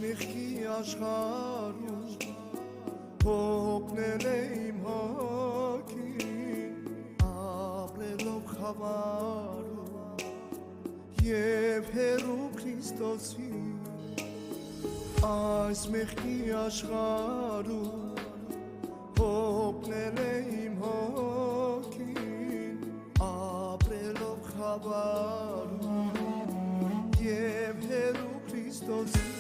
մեղքի աշխարհում հոգնել է իմ հոգին ապրելով խավարում և հեռու Քրիստոսի այս մեղքի աշխարհում հոգնել է իմ հոգին ապրելով խավարում և հեռու Քրիստոսի